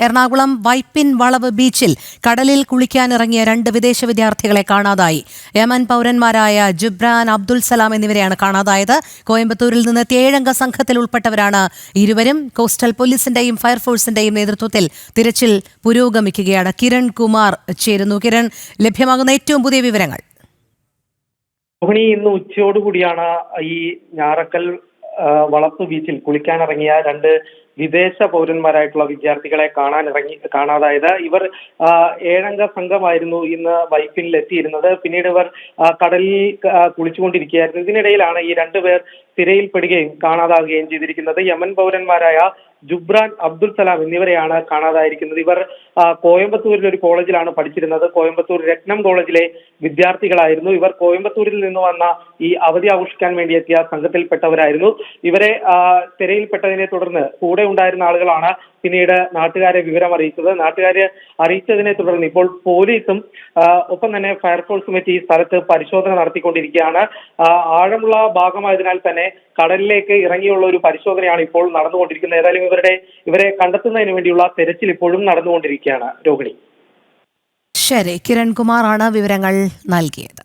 എറണാകുളം വൈപ്പിൻ വളവ് ബീച്ചിൽ കടലിൽ കുളിക്കാനിറങ്ങിയ 2 വിദേശ വിദ്യാർത്ഥികളെ കാണാതായി. യമൻ പൗരന്മാരായ ജുബ്രാൻ അബ്ദുൽ സലാം എന്നിവരെയാണ് കാണാതായത്. കോയമ്പത്തൂരിൽ നിന്ന് 7-അംഗ സംഘത്തിൽ ഉൾപ്പെട്ടവരാണ് ഇരുവരും. കോസ്റ്റൽ പോലീസിന്റെയും ഫയർഫോഴ്സിന്റെയും നേതൃത്വത്തിൽ തിരച്ചിൽ പുരോഗമിക്കുകയാണ്. കിരൺ കുമാർ ചേരുന്നു. കിരൺ, ലഭ്യമാകുന്ന ഏറ്റവും പുതിയ വിവരങ്ങൾ. ഇന്ന് ഉച്ചയോടുകൂടിയാണ് ഈ ഞാറക്കൽ വളപ്പ് ബീച്ചിൽ കുളിക്കാനിറങ്ങിയ 2 വിദേശ പൗരന്മാരായിട്ടുള്ള വിദ്യാർത്ഥികളെ കാണാതായത്. ഇവർ 7-അംഗ സംഘമായിരുന്നു ഇന്ന് വൈപ്പിനിൽ എത്തിയിരുന്നത്. പിന്നീട് ഇവർ കടലിൽ കുളിച്ചുകൊണ്ടിരിക്കുകയായിരുന്നു. ഇതിനിടയിലാണ് ഈ 2 പേർ തിരയിൽപ്പെടുകയും കാണാതാവുകയും ചെയ്തിരിക്കുന്നത്. യമൻ പൗരന്മാരായ ജുബ്രാൻ അബ്ദുൽ സലാം എന്നിവരെയാണ് കാണാതായിരിക്കുന്നത്. ഇവർ കോയമ്പത്തൂരിൽ ഒരു കോളേജിലാണ് പഠിച്ചിരുന്നത്. കോയമ്പത്തൂർ രത്നം കോളേജിലെ വിദ്യാർത്ഥികളായിരുന്നു. ഇവർ കോയമ്പത്തൂരിൽ നിന്ന് വന്ന ഈ അവധി ആഘോഷിക്കാൻ വേണ്ടി എത്തിയ സംഘത്തിൽപ്പെട്ടവരായിരുന്നു. ഇവരെ തിരയിൽപ്പെട്ടതിനെ തുടർന്ന് കൂടെ ഉണ്ടായിരുന്ന ആളുകളാണ് പിന്നീട് നാട്ടുകാരെ വിവരം അറിയിച്ചത്. നാട്ടുകാരെ അറിയിച്ചതിനെ തുടർന്ന് ഇപ്പോൾ പോലീസും ഒപ്പം തന്നെ ഫയർഫോഴ്സും എത്തി ഈ സ്ഥലത്ത് പരിശോധന നടത്തിക്കൊണ്ടിരിക്കുകയാണ്. ആഴമുള്ള ഭാഗമായതിനാൽ തന്നെ കടലിലേക്ക് ഇറങ്ങിയുള്ള ഒരു പരിശോധനയാണ് ഇപ്പോൾ നടന്നുകൊണ്ടിരിക്കുന്നത്. ഏതായാലും ഇവരെ കണ്ടെത്തുന്നതിന് വേണ്ടിയുള്ള തെരച്ചിൽ ഇപ്പോഴും നടന്നുകൊണ്ടിരിക്കുകയാണ്. രോഹിണി. ശരി, കിരൺ കുമാറാണ് വിവരങ്ങൾ നൽകിയത്.